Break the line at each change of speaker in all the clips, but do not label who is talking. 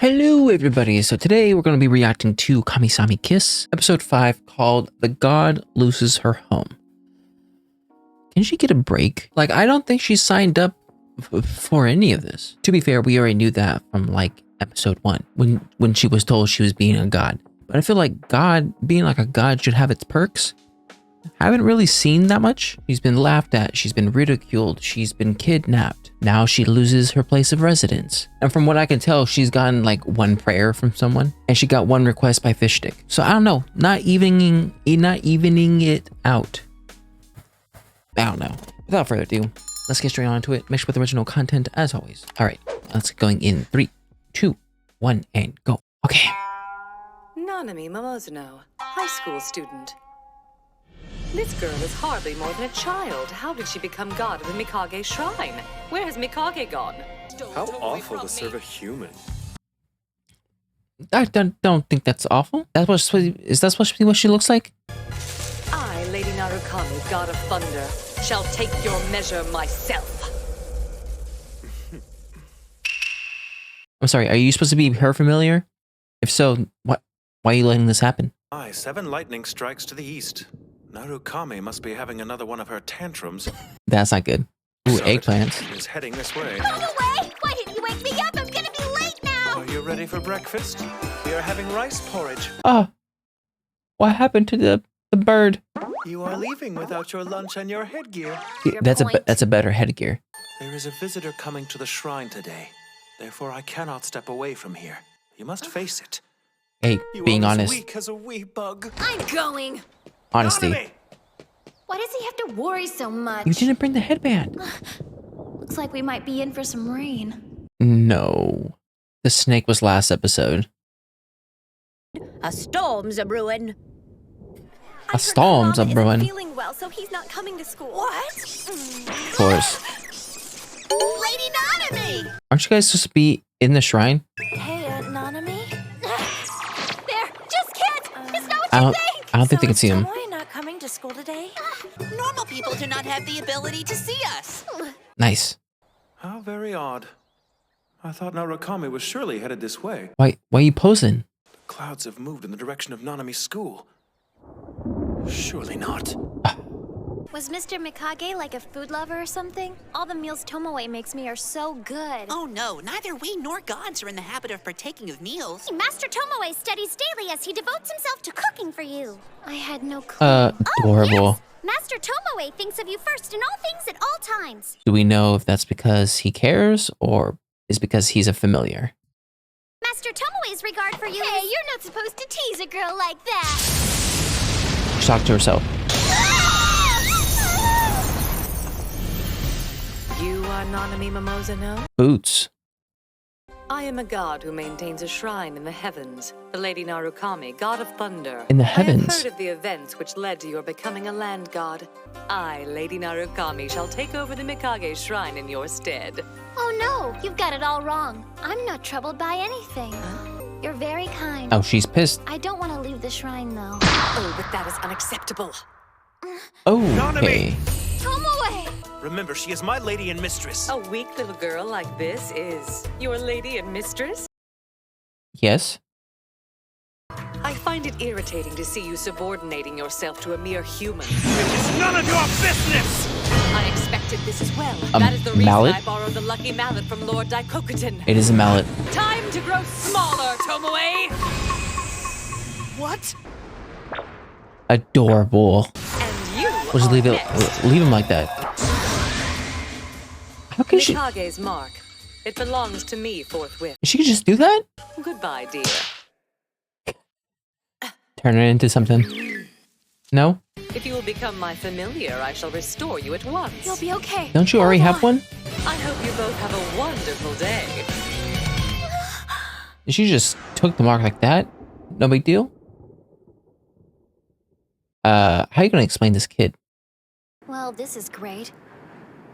Hello everybody, so today we're going to be reacting to Kamisama Kiss, episode 5 called The God Loses Her Home. Can she get a break? Like, I don't think she signed up for any of this. To be fair, we already knew that from like episode 1 when she was told she was being a god. But I feel like being like a god should have its perks. I haven't really seen that much. She's been laughed at, she's been ridiculed, she's been kidnapped. Now she loses her place of residence. And from what I can tell, she's gotten like one prayer from someone and she got one request by fish stick. So I don't know, not evening it out. I don't know. Without further ado, let's get straight on to it. Mixed with original content as always. All right, let's get going in 3, 2, 1, and go. Okay.
Nanami Momozano, high school student. This girl is hardly more than a child. How did she become god of the Mikage shrine? Where has Mikage gone?
How awful to serve a human.
I don't think that's awful. Is that supposed to be what she looks like?
I, Lady Narukami, god of thunder, shall take your measure myself.
I'm sorry, are you supposed to be her familiar? If so, why are you letting this happen?
7 lightning strikes to the east. Narukami must be having another one of her tantrums.
That's not good. Ooh,
So
eggplants.
is heading this way.
Go away! Why didn't you wake me up? I'm gonna be late now!
Are you ready for breakfast? We are having rice porridge.
Oh, what happened to the bird?
You are leaving without your lunch and your headgear.
That's a better headgear.
There is a visitor coming to the shrine today. Therefore, I cannot step away from here. You must face it.
Hey,
You
being
are
honest,
as weak as a wee bug.
I'm going!
honesty.
Nanami!
Why does he have to worry so much?
You didn't bring the headband.
Looks like we might be in for some rain.
No, the snake was last episode.
A storm's a brewing.
A storm's a brewing.
Feeling well, so he's not coming to school. What?
Of course.
Lady Nanami!
Aren't you guys supposed to be in the shrine?
Hey, Nanami? There! Just kids! It's not what
I
you
don't.
think!
I don't think they can see him.
Tomoe not coming to school today?
Normal people do not have the ability to see us.
Nice.
How very odd. I thought Narukami was surely headed this way.
Why are you posing?
Clouds have moved in the direction of Nanami's school. Surely not.
Was Mr. Mikage like a food lover or something? All the meals Tomoe makes me are so good.
Oh no, neither we nor gods are in the habit of partaking of meals.
Master Tomoe studies daily as he devotes himself to cooking for you. I had no clue.
Adorable.
Master Tomoe thinks of you first in all things at all times.
Do we know if that's because he cares or is because he's a familiar?
Master Tomoe's regard for you Hey, you're not supposed to tease a girl like that.
She talked to herself.
You are Nanami Momozano?
Boots.
I am a god who maintains a shrine in the heavens. The Lady Narukami, god of thunder.
In the
I have
heavens.
heard of the events which led to your becoming a land god. I, Lady Narukami, shall take over the Mikage shrine in your stead.
Oh no, you've got it all wrong. I'm not troubled by anything. You're very kind.
Oh, she's pissed.
I don't want to leave the shrine though.
Oh, but that is unacceptable.
Okay.
Tomoe!
Remember, she is my lady and mistress.
A weak little girl like this is your lady and mistress?
Yes.
I find it irritating to see you subordinating yourself to a mere human.
It's none of your business!
I expected this as well.
A
That is the reason
mallet?
I borrowed the lucky mallet from Lord Daikokutin.
It is a mallet.
Time to grow smaller, Tomoe!
What?
Adorable.
And you
We'll just
are
leave
next.
him like that. How can she?
Mikage's mark. It belongs to me forthwith.
She could just do that?
Goodbye, dear.
Turn it into something? No?
If you will become my familiar, I shall restore you at once.
You'll be okay.
Don't you already have one?
I hope you both have a wonderful day.
She just took the mark like that? No big deal? How are you gonna explain this kid?
Well, this is great.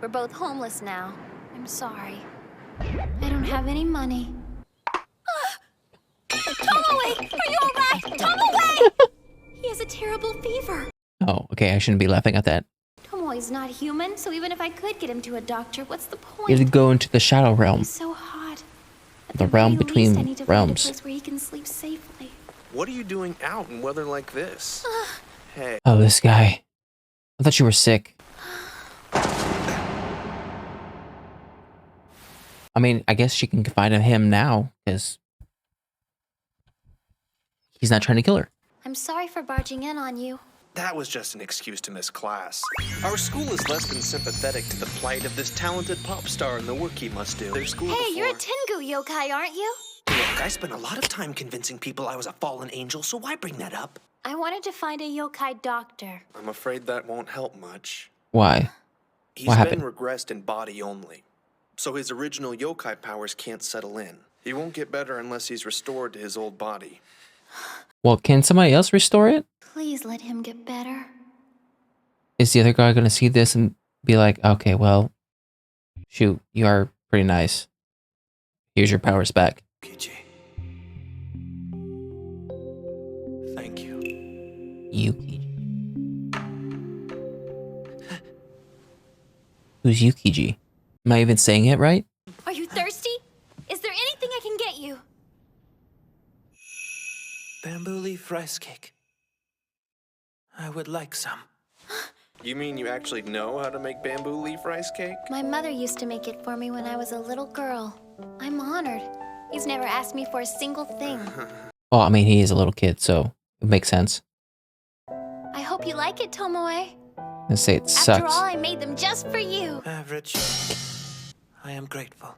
We're both homeless now. I'm sorry. I don't have any money. Tomoe! Are you alright? Tomoe! He has a terrible fever.
Oh, okay, I shouldn't be laughing at that.
Tomoe's not human, so even if I could get him to a doctor, what's the point?
You have to go into the shadow realm.
He's so hot.
The realm
At least I
between
need to find a
realms.
place where he can sleep safely.
What are you doing out in weather like this? Hey,
Oh, this guy. I thought you were sick. I mean, I guess she can confide in him now, because he's not trying to kill her.
I'm sorry for barging in on you.
that was just an excuse to miss class. Our school is less than sympathetic to the plight of this talented pop star and the work he must do. Their school
Hey, you're a
before.
Tengu yokai, aren't you?
Look, I spent a lot of time convincing people I was a fallen angel, so why bring that up?
I wanted to find a yokai doctor.
I'm afraid that won't help much.
Why?
He's
What
been
happened?
regressed in body only, so his original yokai powers can't settle in. He won't get better unless he's restored to his old body.
Well, can somebody else restore it?
Please let him get better.
Is the other guy going to see this and be like, okay, well, shoot, you are pretty nice. Here's your powers back.
Kiji. Thank you.
Yukiji. Who's Yukiji? Am I even saying it right?
Are you thirsty? Is there anything I can get you?
Bamboo leaf rice cake. I would like some.
You mean you actually know how to make bamboo leaf rice cake?
My mother used to make it for me when I was a little girl. I'm honored. He's never asked me for a single thing.
Well, I mean, he is a little kid, so it makes sense.
I hope you like it, Tomoe.
Let's say it
After
sucks.
all, I made them just for you.
Average. I am grateful.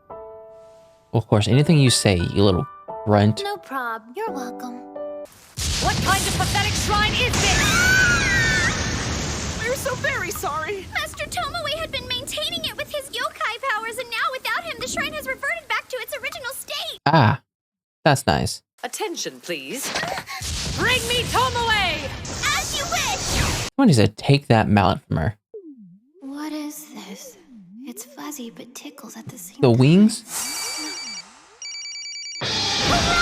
Well, of course, anything you say, you little runt.
No prob. You're welcome.
What kind of pathetic shrine is this?
We're so very sorry.
Master Tomoe had been maintaining it with his yokai powers, and now without him, the shrine has reverted back to its original state.
Ah, that's nice.
Attention, please. Bring me Tomoe!
As you wish.
Someone needs to take that mallet from her.
What is this? It's fuzzy but tickles at the same
The
time.
wings?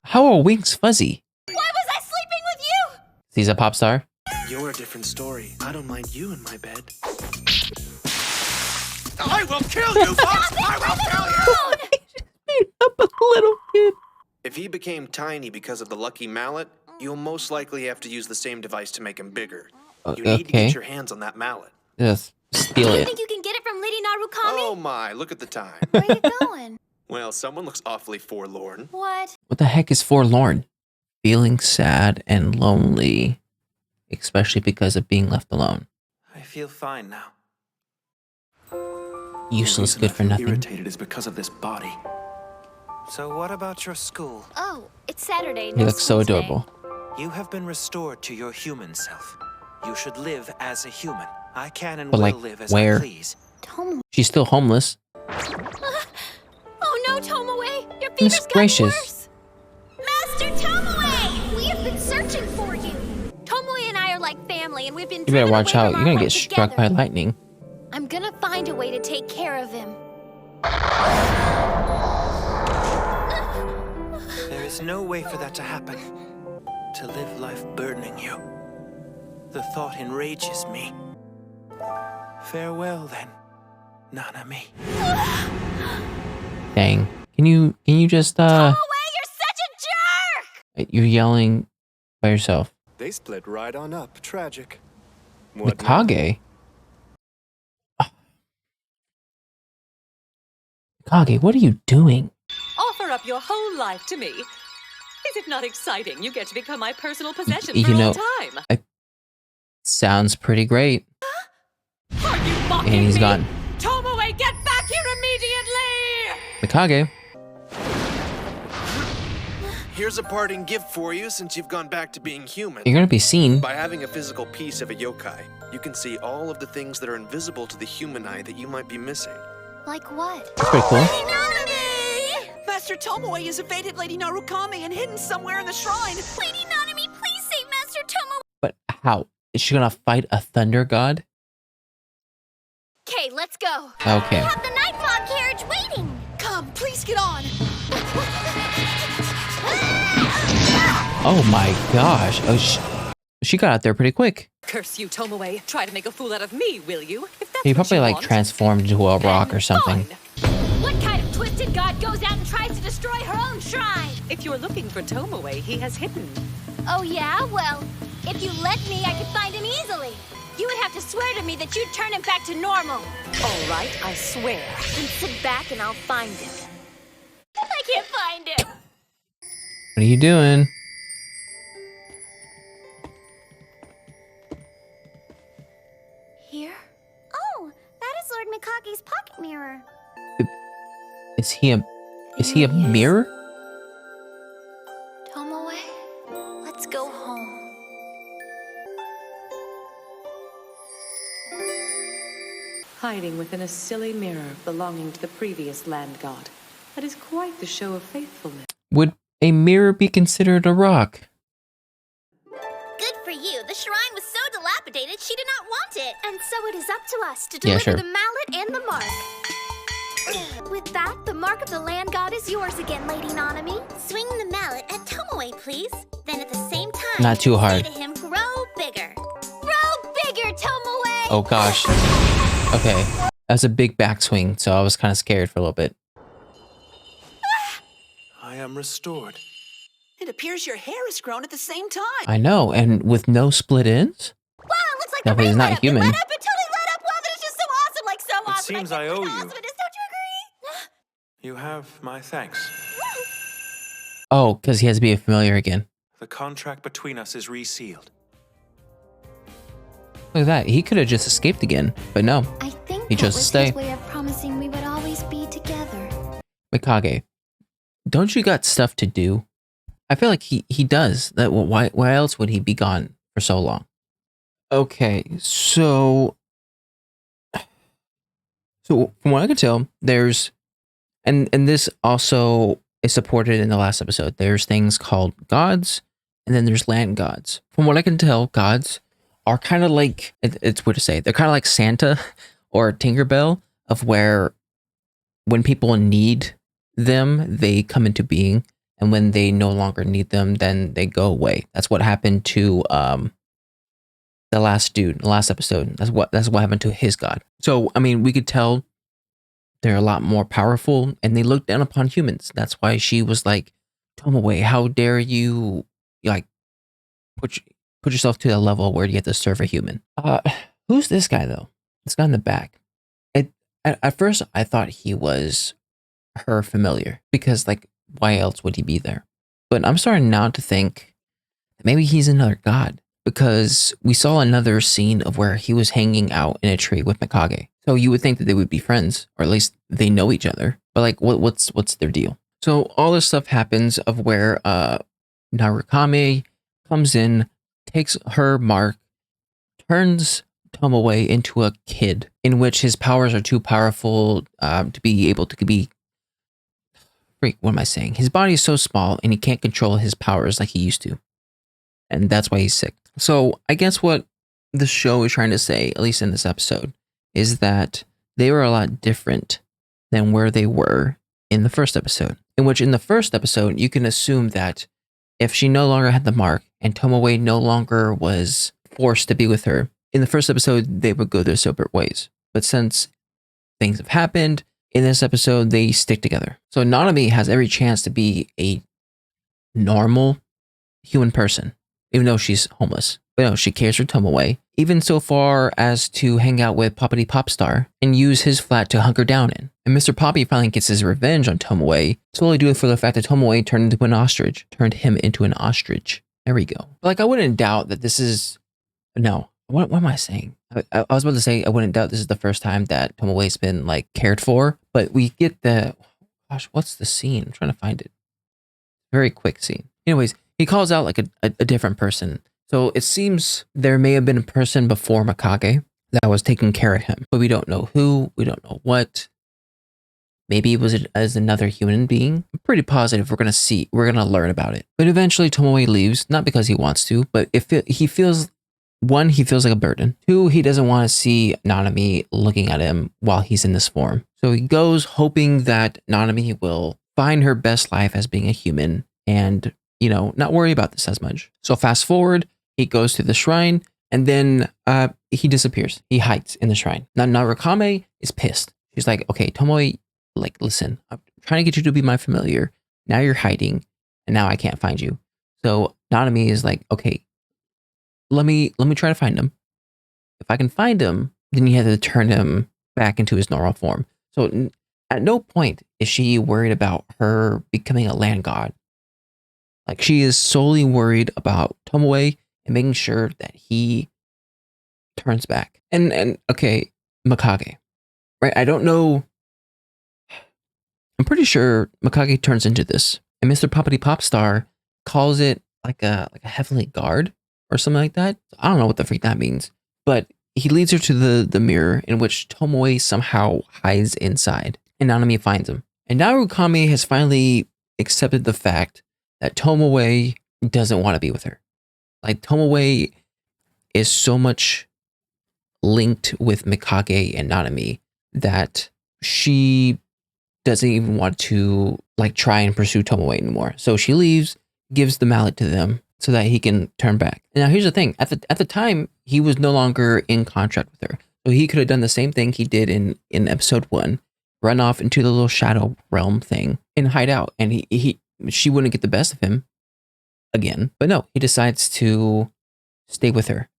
How are wings fuzzy?
Why was I sleeping with you?
He's a pop star?
You're a different story. I don't mind you in my bed. I will kill you, Fox! I will kill you!
Beat up a little kid.
If he became tiny because of the lucky mallet, you'll most likely have to use the same device to make him bigger. You need to
Okay.
get your hands on that mallet.
Just steal
You
it.
think you can get it from Lady Narukami?
Oh my, look at the time.
Where are you going?
Well, someone looks awfully forlorn.
What?
What the heck is forlorn? Feeling sad and lonely, especially because of being left alone.
I feel fine now.
Useless,
The reason
good
I
for
feel
nothing.
Irritated is because of this body. So what about your school?
Oh, it's Saturday.
He
No
looks so
school today.
adorable.
You have been restored to your human self. You should live as a human. I can and
But,
will
like,
live as
where?
I please.
Tomoe.
She's still homeless.
Oh no, Tomoe! Your
Goodness
fever's gotten
gracious.
worse! Master Tomoe! We have been searching for you! Tomoe and I are like family, and we've been
You better
driven
watch
away
out.
from
You're
our
gonna
home
get struck by
together.
lightning.
I'm gonna find a way to take care of him.
There is no way for that to happen. To live life burdening you. The thought enrages me. Farewell then, Nanami.
Dang. Can you just
Tomoe, you're such a jerk!
you're yelling by yourself.
They split right on up. Tragic. What now?
Mikage? Mikage, what are you doing?
Offer up your whole life to me. Is it not exciting? You get to become my personal possession
You
for all
know-
time.
Sounds pretty great.
Are you mocking
And he's
me?
gone.
Tomoe, get back here immediately!
Mikage.
Here's a parting gift for you since you've gone back to being human.
You're gonna be seen.
By having a physical piece of a yokai, you can see all of the things that are invisible to the human eye that you might be missing.
Like what?
That's pretty cool.
Nanami! Master Tomoe has evaded Lady Narukami and hidden somewhere in the shrine.
Lady Nanami, please save Master Tomoe!
But how? Is she gonna fight a thunder god?
Okay, let's go.
Okay.
We have the night fog carriage waiting!
Come, please get on.
Oh my gosh. Oh, she got out there pretty quick.
Curse you, Tomoe. Try to make a fool out of me, will you? If that's
He
what
probably
you
like
want.
transformed into a rock or
Then
something.
fine.
What kind of twisted god goes out and tries to destroy her own shrine.
If you're looking for Tomoe, he has hidden.
Oh yeah? Well, if you let me, I could find him easily. You would have to swear to me that you'd turn him back to normal.
All right, I swear.
Then sit back and I'll find him. I can't find him.
What are you doing?
Here? Oh, that is Lord Mikage's pocket mirror.
Is he a mirror?
Tomoe, let's go home.
Hiding within a silly mirror belonging to the previous land god. That is quite the show of faithfulness.
Would a mirror be considered a rock?
Good for you. The shrine was so dilapidated, she did not want it. And so it is up to us to
Yeah,
deliver
sure.
the mallet and the mark. With that, the mark of the land god is yours again, Lady Nanami. Swing the mallet at Tomoe, please. Then at the same time,
Not too hard.
say to him, grow bigger. Grow bigger, Tomoe!
Oh gosh. Okay. That's a big backswing, so I was kind of scared for a little bit.
I am restored.
It appears your hair has grown at the same time.
I know, and with no split ends?
Wow, it looks like
That
the
way
rain
he's
lit
not
up.
human.
It lit up, it totally lit up. Wow, that is just so awesome, like so awesome.
seems
can't
I owe
believe how
you.
awesome it is. Don't you agree?
You have my thanks.
Oh, because he has to be a familiar again.
The contract between us is resealed.
Look at that. He could have just escaped again, but no.
I think
He
that
chose to
was
stay.
his way of promising we would always be together.
Mikage, don't you got stuff to do? I feel like he does. That why else would he be gone for so long? Okay, so from what I can tell, there's and this also is supported in the last episode. There's things called gods, and then there's land gods. From what I can tell, gods are kind of like it's weird to say. They're kind of like Santa or Tinkerbell, of where when people need them, they come into being, and when they no longer need them, then they go away. That's what happened to the last dude, the last episode. That's what happened to his god. So I mean, we could tell they're a lot more powerful, and they look down upon humans. That's why she was like, "Tomoe, how dare you like put yourself to the level where you have to serve a human?" Who's this guy though? This guy in the back. At first, I thought he was her familiar, because like, why else would he be there? But I'm starting now to think that maybe he's another god, because we saw another scene of where he was hanging out in a tree with Mikage. So you would think that they would be friends, or at least they know each other. But like, what's their deal? So all this stuff happens of where Narukame comes in, takes her mark, turns Tomoe into a kid, in which his powers are too powerful to be able to be. What am I saying? His body is so small, and he can't control his powers like he used to, and that's why he's sick. So I guess what the show is trying to say, at least in this episode, is that they were a lot different than where they were in the first episode. In which, in the first episode, you can assume that if she no longer had the mark and Tomoe no longer was forced to be with her, in the first episode, they would go their separate ways. But since things have happened, in this episode, they stick together. So Nanami has every chance to be a normal human person, even though she's homeless. But no, she cares for Tomoe, even so far as to hang out with Poppity Popstar and use his flat to hunker down in. And Mr. Poppy finally gets his revenge on Tomoe, solely due for the fact that Tomoe turned him into an ostrich. There we go. But like, I wouldn't doubt that this is, no, what am I saying? I was about to say, I wouldn't doubt this is the first time that Tomoe's been like cared for, but we get gosh, what's the scene? I'm trying to find it. Very quick scene. Anyways, he calls out like a different person. So it seems there may have been a person before Mikage that was taking care of him, but we don't know who, we don't know what. Maybe it was as another human being. I'm pretty positive we're going to learn about it. But eventually Tomoe leaves, not because he wants to, but he feels, one, he feels like a burden. Two, he doesn't want to see Nanami looking at him while he's in this form. So he goes hoping that Nanami will find her best life as being a human and, not worry about this as much. So fast forward, he goes to the shrine, and then he disappears. He hides in the shrine. Now Narukame is pissed. She's like, okay, Tomoe, like, listen, trying to get you to be my familiar. Now you're hiding, and now I can't find you. So Nanami is like, okay, let me try to find him. If I can find him, then you have to turn him back into his normal form. So at no point is she worried about her becoming a land god. Like, she is solely worried about Tomoe and making sure that he turns back. And okay, Mikage, right? I don't know. I'm pretty sure Mikage turns into this, and Mr. Poppity Popstar calls it like a heavenly guard or something like that. I don't know what the freak that means, but he leads her to the mirror in which Tomoe somehow hides inside, and Nanami finds him. And now Rukami has finally accepted the fact that Tomoe doesn't want to be with her. Like, Tomoe is so much linked with Mikage and Nanami that she doesn't even want to like try and pursue Tomoe anymore. So she leaves, gives the mallet to them so that he can turn back. And now here's the thing. At the time, he was no longer in contract with her. So he could have done the same thing he did in episode 1, run off into the little shadow realm thing and hide out. And she wouldn't get the best of him again. But no, he decides to stay with her,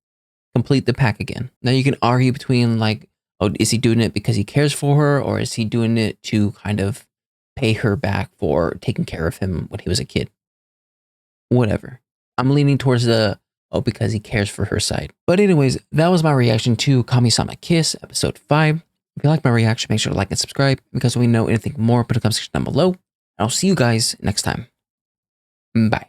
complete the pack again. Now you can argue between like, oh, is he doing it because he cares for her, or is he doing it to kind of pay her back for taking care of him when he was a kid? Whatever. I'm leaning towards the, oh, because he cares for her side. But anyways, that was my reaction to Kamisama Kiss, episode 5. If you like my reaction, make sure to like and subscribe, because we know anything more, put a comment section down below. And I'll see you guys next time. Bye.